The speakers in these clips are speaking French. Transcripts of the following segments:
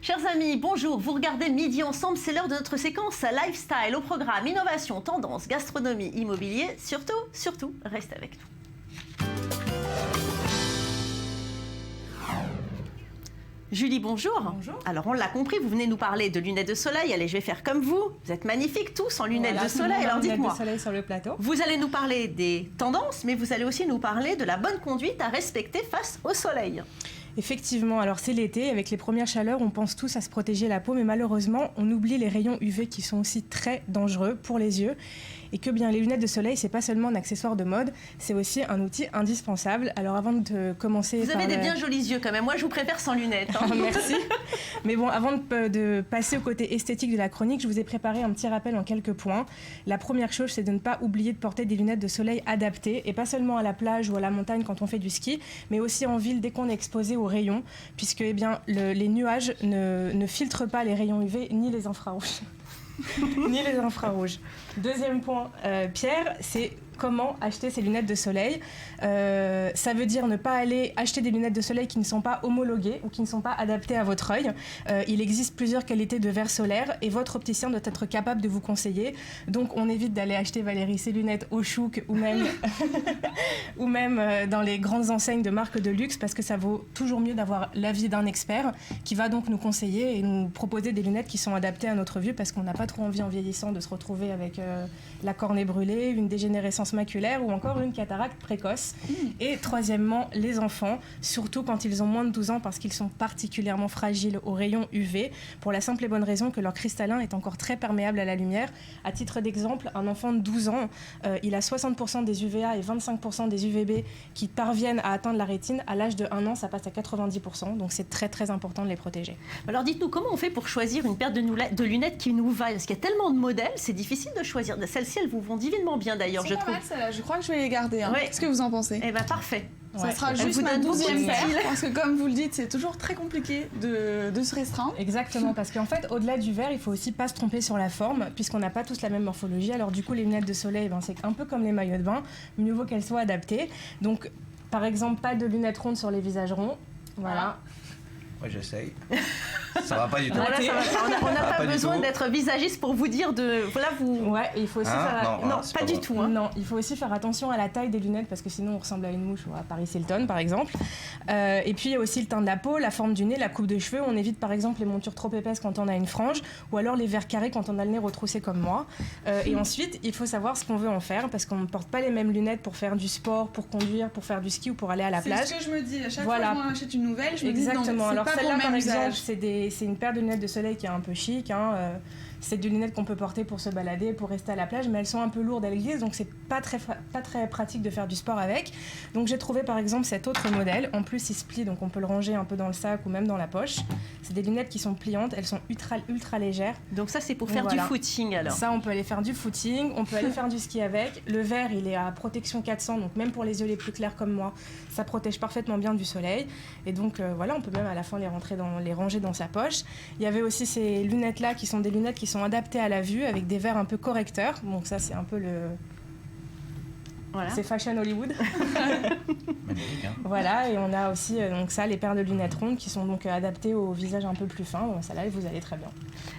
Chers amis, bonjour, vous regardez Midi Ensemble, c'est l'heure de notre séquence Lifestyle. Au programme innovation, tendance, gastronomie, immobilier, surtout, reste avec nous. Julie, bonjour. Bonjour. Alors on l'a compris, vous venez nous parler de lunettes de soleil. Allez, je vais faire comme vous. Vous êtes magnifiques tous en lunettes de soleil. Alors dites-moi, lunettes de soleil sur le plateau. Vous allez nous parler des tendances, mais vous allez aussi nous parler de la bonne conduite à respecter face au soleil. Effectivement, alors c'est l'été, avec les premières chaleurs, on pense tous à se protéger la peau, mais malheureusement, on oublie les rayons UV qui sont aussi très dangereux pour les yeux. Et que bien les lunettes de soleil, c'est pas seulement un accessoire de mode, c'est aussi un outil indispensable. Alors avant de commencer... Vous avez des bien jolis yeux quand même, moi je vous préfère sans lunettes. Hein. Merci. Mais bon, avant de passer au côté esthétique de la chronique, je vous ai préparé un petit rappel en quelques points. La première chose, c'est de ne pas oublier de porter des lunettes de soleil adaptées, et pas seulement à la plage ou à la montagne quand on fait du ski, mais aussi en ville dès qu'on est exposé aux rayons, puisque eh bien, les nuages ne filtrent pas les rayons UV ni les infrarouges. Ni les infrarouges. Deuxième point, Pierre, c'est comment acheter ces lunettes de soleil. Ça veut dire ne pas aller acheter des lunettes de soleil qui ne sont pas homologuées ou qui ne sont pas adaptées à votre œil. Il existe plusieurs qualités de verre solaire et votre opticien doit être capable de vous conseiller. Donc on évite d'aller acheter, Valérie, ces lunettes au Chouk ou même, ou même dans les grandes enseignes de marques de luxe, parce que ça vaut toujours mieux d'avoir l'avis d'un expert qui va donc nous conseiller et nous proposer des lunettes qui sont adaptées à notre vue, parce qu'on n'a pas trop envie en vieillissant de se retrouver avec la cornée brûlée, une dégénérescence maculaire ou encore une cataracte précoce. Et troisièmement, les enfants, surtout quand ils ont moins de 12 ans, parce qu'ils sont particulièrement fragiles aux rayons UV, pour la simple et bonne raison que leur cristallin est encore très perméable à la lumière. À titre d'exemple, un enfant de 12 ans, il a 60% des UVA et 25% des UVB qui parviennent à atteindre la rétine. À l'âge de 1 an, ça passe à 90%, donc c'est très très important de les protéger. Alors dites-nous, comment on fait pour choisir une paire de lunettes qui nous va? Parce qu'il y a tellement de modèles, c'est difficile de choisir. Celles-ci, elles vous vont divinement bien d'ailleurs, je trouve. Celle-là, je crois que je vais les garder. Hein. Ouais. Qu'est-ce que vous en pensez? Eh bien, parfait. Ça sera Elle juste vous ma donne beaucoup de 12e paire, style. parce que comme vous le dites, c'est toujours très compliqué de se restreindre. Exactement, parce qu'en fait, au-delà du verre, il faut aussi pas se tromper sur la forme, puisqu'on n'a pas tous la même morphologie. Alors du coup, les lunettes de soleil, c'est un peu comme les maillots de bain, mieux vaut qu'elles soient adaptées. Donc, par exemple, pas de lunettes rondes sur les visages ronds. Voilà. Moi, j'essaye. Ça va pas du tout. Non, là, ça va pas. On n'a pas besoin d'être visagiste pour vous dire de... Voilà, vous... Ouais, et il faut aussi Non, pas du tout. Hein. Non, il faut aussi faire attention à la taille des lunettes, parce que sinon on ressemble à une mouche ou à Paris Hilton, par exemple. Et puis il y a aussi le teint de la peau, la forme du nez, la coupe de cheveux. On évite par exemple les montures trop épaisses quand on a une frange, ou alors les verres carrés quand on a le nez retroussé comme moi. Et ensuite, il faut savoir ce qu'on veut en faire, parce qu'on ne porte pas les mêmes lunettes pour faire du sport, pour conduire, pour faire du ski ou pour aller à la plage. C'est ce que je me dis. À chaque fois que je m'en achète une nouvelle, je me dis non, c'est alors pas celle-là, pour le par même exemple, usage. c'est une paire de lunettes de soleil qui est un peu chic. C'est des lunettes qu'on peut porter pour se balader, pour rester à la plage, mais elles sont un peu lourdes, elles glissent, donc c'est pas très pratique de faire du sport avec. Donc j'ai trouvé par exemple cet autre modèle. En plus, il se plie, donc on peut le ranger un peu dans le sac ou même dans la poche. C'est des lunettes qui sont pliantes, elles sont ultra légères. Donc ça, c'est pour faire du footing alors. Ça, on peut aller faire du footing, on peut aller faire du ski avec. Le verre, il est à protection 400, donc même pour les yeux les plus clairs comme moi, ça protège parfaitement bien du soleil. Et donc voilà, on peut même à la fin les ranger dans sa poche. Il y avait aussi ces lunettes-là qui sont des lunettes qui sont adaptées à la vue avec des verres un peu correcteurs. Donc ça, c'est un peu le... Voilà. C'est fashion Hollywood. Magnifique, hein. Voilà, et on a aussi donc ça, les paires de lunettes rondes qui sont donc adaptées au visage un peu plus fin. Bon, ça là, vous allez très bien.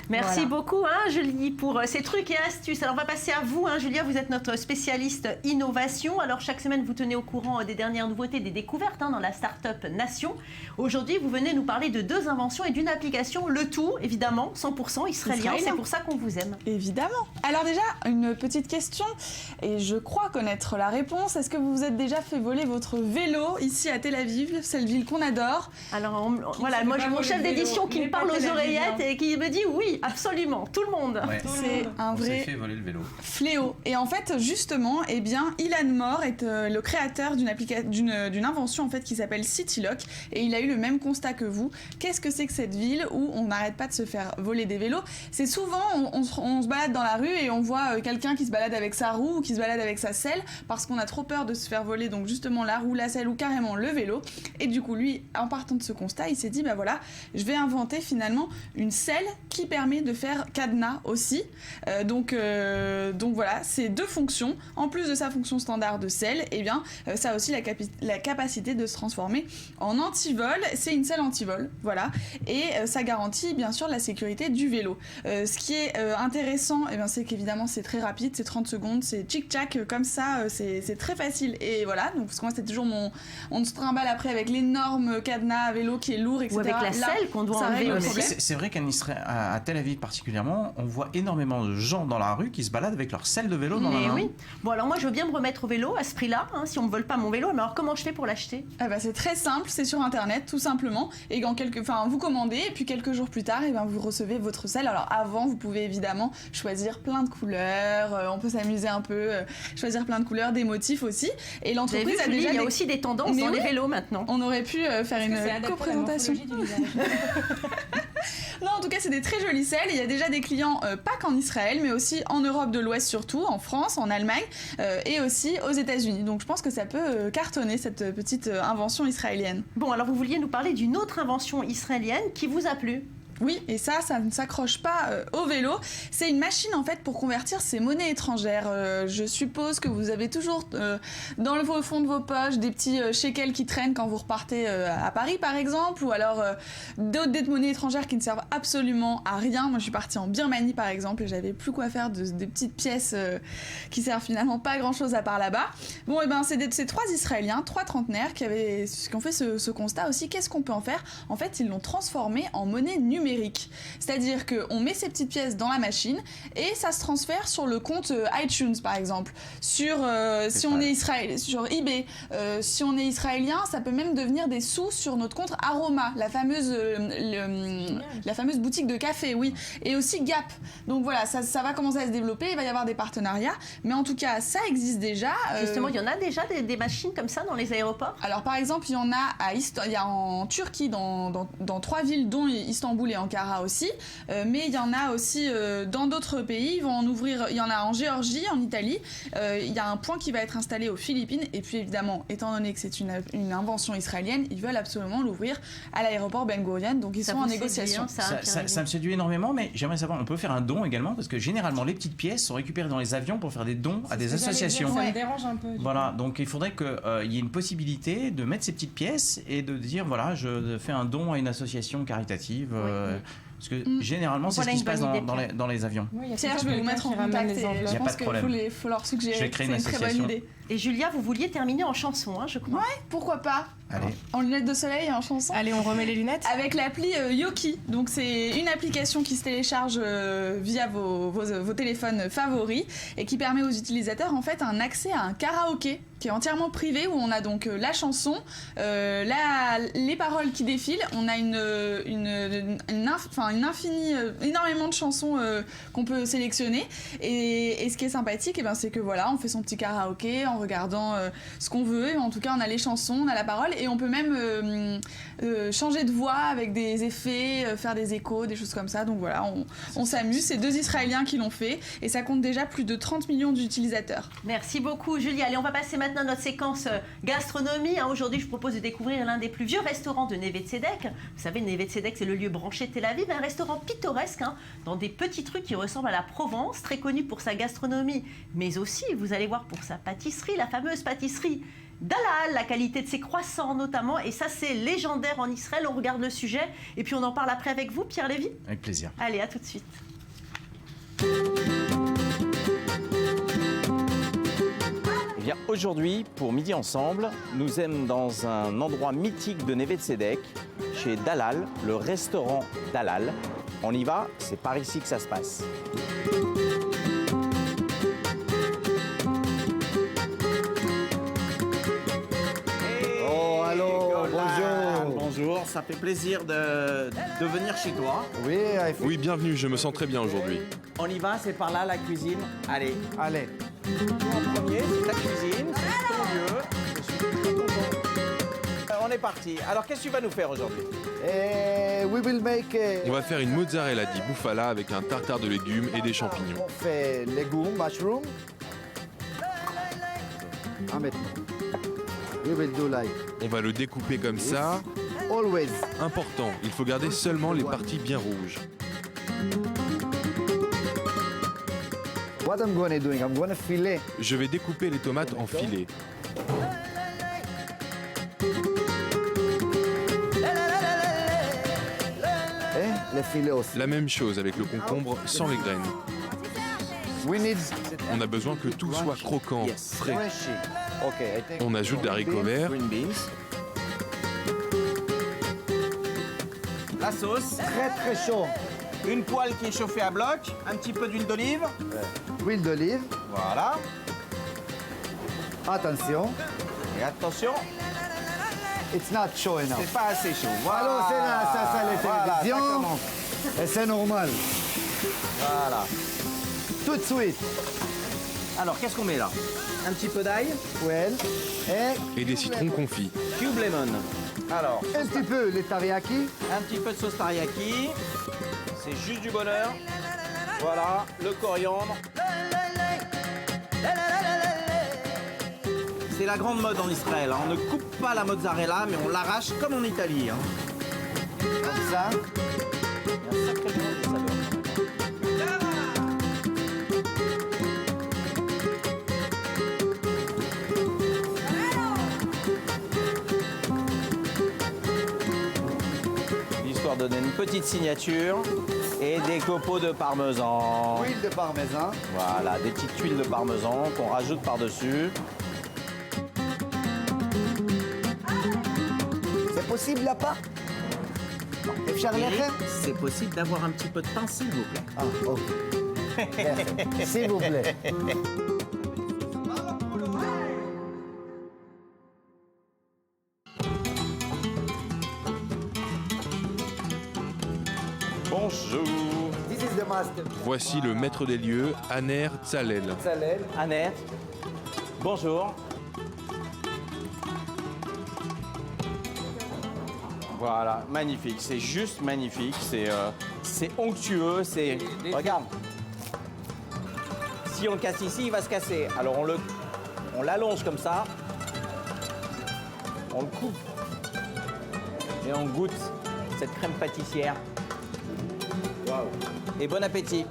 Merci beaucoup, Julie, pour ces trucs et astuces. Alors, on va passer à vous, Julia. Vous êtes notre spécialiste innovation. Alors, chaque semaine, vous tenez au courant des dernières nouveautés, des découvertes dans la Startup Nation. Aujourd'hui, vous venez nous parler de 2 inventions et d'une application. Le tout, évidemment, 100% israélien. C'est pour ça qu'on vous aime. Évidemment. Alors déjà, une petite question, et je crois connaître la réponse. Est-ce que vous vous êtes déjà fait voler votre vélo ici à Tel Aviv, cette ville qu'on adore? Alors, voilà, moi j'ai mon chef d'édition qui me parle aux oreillettes et qui me dit oui, absolument, tout le monde. Ouais. C'est un vrai fait voler le vélo. fléau. Et en fait, justement, eh bien, Ilan Mor est le créateur d'une invention en fait qui s'appelle CityLock, et il a eu le même constat que vous. Qu'est-ce que c'est que cette ville où on n'arrête pas de se faire voler des vélos? C'est souvent, on se balade dans la rue et on voit quelqu'un qui se balade avec sa roue ou qui se balade avec sa selle, parce qu'on a trop peur de se faire voler, donc justement la roue, la selle ou carrément le vélo. Et du coup, lui, en partant de ce constat, il s'est dit, bah voilà, je vais inventer finalement une selle qui permet de faire cadenas aussi. Donc voilà, c'est 2 fonctions. En plus de sa fonction standard de selle, eh bien, ça a aussi la capacité de se transformer en antivol. C'est une selle antivol, voilà. Et ça garantit bien sûr la sécurité du vélo. Ce qui est intéressant, eh bien, c'est qu'évidemment c'est très rapide, c'est 30 secondes, c'est tchic-tchac comme ça, c'est très facile. Et voilà, donc parce que moi c'était toujours on se trimballe après avec l'énorme cadenas à vélo qui est lourd, etc. Ou avec la selle qu'on doit enlever aussi. C'est vrai qu'à Tel Aviv particulièrement, on voit énormément de gens dans la rue qui se baladent avec leur selle de vélo dans la main. Oui. Bon alors moi je veux bien me remettre au vélo à ce prix-là, hein, si on me vole pas mon vélo. Mais alors comment je fais pour l'acheter? C'est très simple, c'est sur internet tout simplement. Et vous commandez et puis quelques jours plus tard, vous recevez votre selle. Alors avant, vous pouvez évidemment choisir plein de couleurs. On peut s'amuser un peu, choisir plein de couleurs, des motifs aussi. Et l'entreprise a déjà. Il y a aussi des tendances dans les vélos maintenant. On aurait pu faire une coprésentation. Non, en tout cas, c'est des très jolies selles. Il y a déjà des clients, pas qu'en Israël, mais aussi en Europe de l'Ouest surtout, en France, en Allemagne et aussi aux États-Unis. Donc je pense que ça peut cartonner cette petite invention israélienne. Bon, alors vous vouliez nous parler d'une autre invention israélienne qui vous a plu? Oui, et ça ne s'accroche pas au vélo. C'est une machine en fait pour convertir ces monnaies étrangères. Je suppose que vous avez toujours dans le fond de vos poches des petits shekels qui traînent quand vous repartez à Paris par exemple, ou alors d'autres monnaies étrangères qui ne servent absolument à rien. Moi je suis partie en Birmanie par exemple et j'avais plus quoi faire des petites pièces qui servent finalement pas à grand chose à part là-bas. Bon, et c'est ces 3 Israéliens, 3 trentenaires qui ont fait ce constat aussi. Qu'est-ce qu'on peut en faire? En fait, ils l'ont transformé en monnaie numérique. C'est-à-dire qu'on met ces petites pièces dans la machine et ça se transfère sur le compte iTunes par exemple. Sur eBay, si on est israélien, ça peut même devenir des sous sur notre compte Aroma, la fameuse boutique de café, oui, et aussi Gap. Donc voilà, ça va commencer à se développer, il va y avoir des partenariats, mais en tout cas ça existe déjà. Justement, il y en a déjà des machines comme ça dans les aéroports? Alors par exemple, il y en a il y a en Turquie dans 3 villes dont Istanbul et Ankara aussi, mais il y en a aussi dans d'autres pays. Ils vont en ouvrir, il y en a en Géorgie, en Italie, il y a un point qui va être installé aux Philippines, et puis évidemment, étant donné que c'est une invention israélienne, ils veulent absolument l'ouvrir à l'aéroport Ben Gurion, donc ils sont en négociation. Ça me séduit énormément, mais j'aimerais savoir, on peut faire un don également, parce que généralement les petites pièces sont récupérées dans les avions pour faire des dons à des associations. Ça me dérange un peu. Voilà, donc il faudrait qu'il y ait une possibilité de mettre ces petites pièces et de dire voilà, je fais un don à une association caritative. Parce que généralement, c'est ce qui se passe dans les avions. Oui, Pierre, je vais vous mettre en contact. Je pense qu'il faut leur suggérer. Je vais créer une très bonne idée. Et Julia, vous vouliez terminer en chanson, hein, je crois. Ouais, pourquoi pas. Allez. En lunettes de soleil et en chanson. Allez, on remet les lunettes. Avec l'appli Yoki. Donc c'est une application qui se télécharge via vos téléphones favoris et qui permet aux utilisateurs en fait un accès à un karaoké qui est entièrement privé, où on a donc la chanson, les paroles qui défilent. On a énormément de chansons qu'on peut sélectionner. Et ce qui est sympathique, c'est que voilà, on fait son petit karaoké en regardant ce qu'on veut. En tout cas, on a les chansons, on a la parole, et on peut même changer de voix avec des effets, faire des échos, des choses comme ça. Donc voilà, on s'amuse. C'est 2 Israéliens qui l'ont fait, et ça compte déjà plus de 30 millions d'utilisateurs. Merci beaucoup, Julia. Allez, on va passer maintenant à notre séquence gastronomie. Aujourd'hui, je propose de découvrir l'un des plus vieux restaurants de Neve Tzedek. Vous savez, Neve Tzedek, c'est le lieu branché de Tel Aviv, un restaurant pittoresque, dans des petites rues qui ressemblent à la Provence, très connu pour sa gastronomie, mais aussi, vous allez voir, pour sa pâtisserie, la fameuse pâtisserie Dalal, la qualité de ses croissants notamment, et ça c'est légendaire en Israël. On regarde le sujet et puis on en parle après avec vous, Pierre Lévy. Avec plaisir. Allez, à tout de suite. Eh bien, aujourd'hui, pour Midi Ensemble, nous sommes dans un endroit mythique de Neve Tzedek, chez Dalal, le restaurant Dalal. On y va, c'est par ici que ça se passe. Bonjour, ça fait plaisir de venir chez toi. Oui, bienvenue, je me sens très bien aujourd'hui. On y va, c'est par là la cuisine. Allez. Allez. En premier, c'est ta cuisine, c'est ton lieu. Je suis très content. On est parti. Alors, qu'est-ce que tu vas nous faire aujourd'hui? On va faire une mozzarella di bufala avec un tartare de légumes et des champignons. On fait légumes, mushroom. On va le découper comme ça. Always. Important, il faut garder seulement les parties bien rouges. What I'm going to do, I'm going to fillet. Je vais découper les tomates en filets. Et les filets aussi. La même chose avec le concombre sans les graines. We need... On a besoin que tout soit croquant, frais. Okay, I think... On ajoute des haricots verts. Green beans. La sauce. Très très chaud. Une poêle qui est chauffée à bloc. Un petit peu d'huile d'olive. Huile d'olive. Voilà. Attention. Et attention, It's not show enough. c'est pas assez chaud. Alors c'est là, ça les Voilà, télévisions. ça commence. Et c'est normal. Voilà. Tout de suite. Alors, qu'est-ce qu'on met là? Un petit peu d'ail. Well. Et Et des citrons confits. Cube lemon. Alors, un petit peu les teriyaki. un petit peu de sauce teriyaki. C'est juste du bonheur. Voilà, le coriandre. C'est la grande mode en Israël. On ne coupe pas la mozzarella, mais on l'arrache comme en Italie. Comme ça. Il y a un sacré mélange de saveurs. Histoire de donner une petite signature et des copeaux de parmesan. Huile de parmesan. Voilà, des petites tuiles de parmesan qu'on rajoute par-dessus. C'est possible là pas? אפשר לחם? C'est possible d'avoir un petit peu de pain, s'il vous plaît. Ah, ok. Merci. S'il vous plaît. Bonjour. This is the master. Voici le maître des lieux, Aner Tzalel. Salel. Annette. Bonjour. Voilà, magnifique. C'est juste magnifique. C'est onctueux. C'est. Regarde. Si on le casse ici, il va se casser. Alors on l'allonge comme ça. On le coupe. Et on goûte cette crème pâtissière. Waouh. Et bon appétit.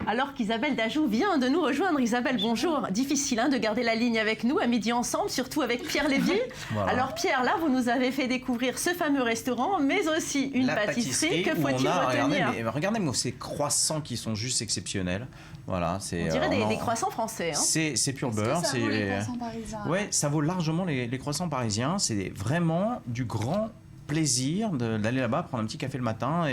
Alors qu'Isabelle Dajou vient de nous rejoindre. Isabelle, bonjour. Difficile de garder la ligne avec nous à Midi Ensemble, surtout avec Pierre Lévy. Voilà. Alors Pierre, là, vous nous avez fait découvrir ce fameux restaurant, mais aussi une pâtisserie. Que où faut-il on a, retenir? regardez-moi ces croissants qui sont juste exceptionnels. Voilà, On dirait des croissants français. C'est pur beurre. Ça vaut les croissants parisiens. Ouais, ça vaut largement les croissants parisiens. C'est vraiment du grand plaisir d'aller là-bas, prendre un petit café le matin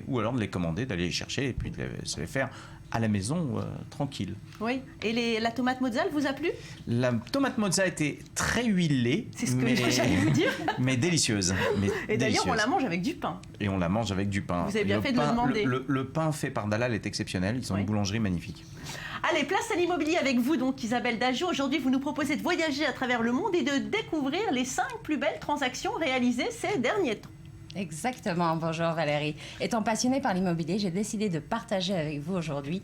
ou alors de les commander, d'aller les chercher et puis de se les faire à la maison tranquille. Oui. Et la tomate mozza vous a plu? La tomate mozza était très huilée, C'est ce que j'allais vous dire. mais délicieuse. Et d'ailleurs, on la mange avec du pain. Et on la mange avec du pain. Vous avez bien Le fait de le pain- demander. Le pain fait par Dalal est exceptionnel. Ils ont Oui. une boulangerie magnifique. Allez, place à l'immobilier avec vous, donc Isabelle Dajou. Aujourd'hui, vous nous proposez de voyager à travers le monde et de découvrir les 5 plus belles transactions réalisées ces derniers temps. Exactement, bonjour Valérie. Étant passionnée par l'immobilier, j'ai décidé de partager avec vous aujourd'hui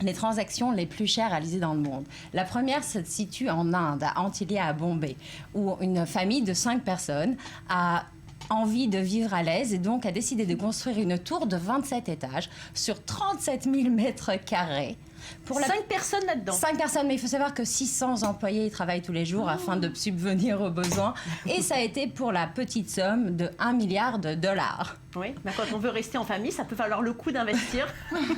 les transactions les plus chères réalisées dans le monde. La première se situe en Inde, à Antillia, à Bombay, où une famille de 5 personnes a envie de vivre à l'aise et donc a décidé de construire une tour de 27 étages sur 37 000 mètres carrés. Pour 5 personnes là-dedans. 5 personnes, mais il faut savoir que 600 employés y travaillent tous les jours afin de subvenir aux besoins. Et ça a été pour la petite somme de $1 milliard. Oui, mais quand on veut rester en famille, ça peut valoir le coup d'investir.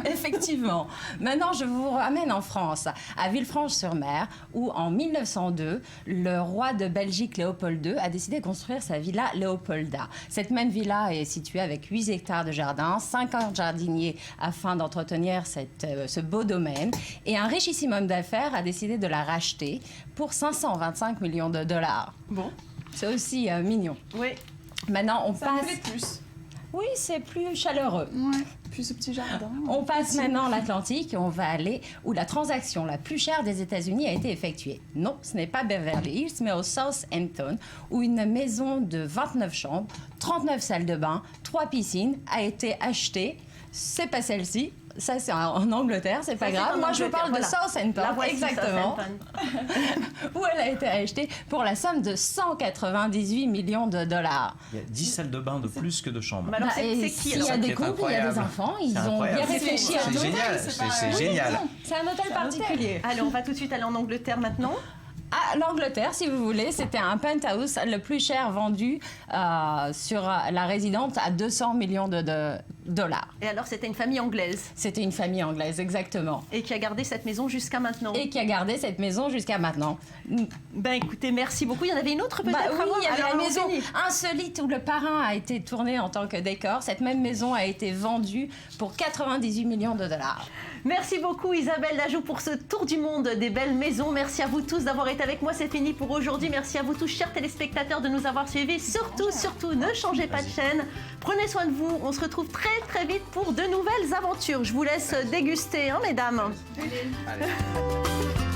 Effectivement. Maintenant, je vous ramène en France, à Villefranche-sur-Mer, où en 1902, le roi de Belgique, Léopold II, a décidé de construire sa villa Léopolda. Cette même villa est située avec 8 hectares de jardin, 50 jardiniers afin d'entretenir ce beau domaine. Et un richissime homme d'affaires a décidé de la racheter pour $525 millions. Bon. C'est aussi mignon. Oui. Maintenant, on Ça me passe... plaît plus. Oui, c'est plus chaleureux. Ouais. Puis ce petit jardin. On passe maintenant l'Atlantique et on va aller où la transaction la plus chère des États-Unis a été effectuée. Non, ce n'est pas Beverly Hills, mais au Southampton, où une maison de 29 chambres, 39 salles de bain, 3 piscines a été achetée c'est pas celle-ci. Ça, c'est en Angleterre, c'est pas c'est grave. en Moi, je vous Angleterre, parle de voilà. Southampton, La voici, exactement, Southampton. où elle a été achetée pour la somme de 198 millions de dollars. Il y a 10 salles de bain de plus que de chambres. Mais alors, Bah, c'est et qui s'il y alors a des C'est couples, il y a des incroyable. enfants, ils C'est ont bien incroyable. réfléchi à C'est tout. génial, c'est génial. C'est un hôtel particulier. Allez, on va tout de suite aller en Angleterre maintenant. À l'Angleterre, si vous voulez, c'était un penthouse le plus cher vendu sur la résidence à 200 millions de dollars. Et alors, c'était une famille anglaise C'était une famille anglaise, exactement. et qui a gardé cette maison jusqu'à maintenant. Et qui a gardé cette maison jusqu'à maintenant. Ben écoutez, merci beaucoup. Il y en avait une autre peut-être Bah oui, avant. il y avait Alors, la maison allons-y. insolite où le parrain a été tourné en tant que décor. Cette même maison a été vendue pour 98 millions de dollars. Merci beaucoup Isabelle Lajoux pour ce tour du monde des belles maisons. Merci à vous tous d'avoir été avec moi. C'est fini pour aujourd'hui. Merci à vous tous, chers téléspectateurs, de nous avoir suivis. Surtout, ne changez pas de chaîne. Prenez soin de vous. On se retrouve très vite pour de nouvelles aventures. Je vous laisse déguster, hein, mesdames. Allez.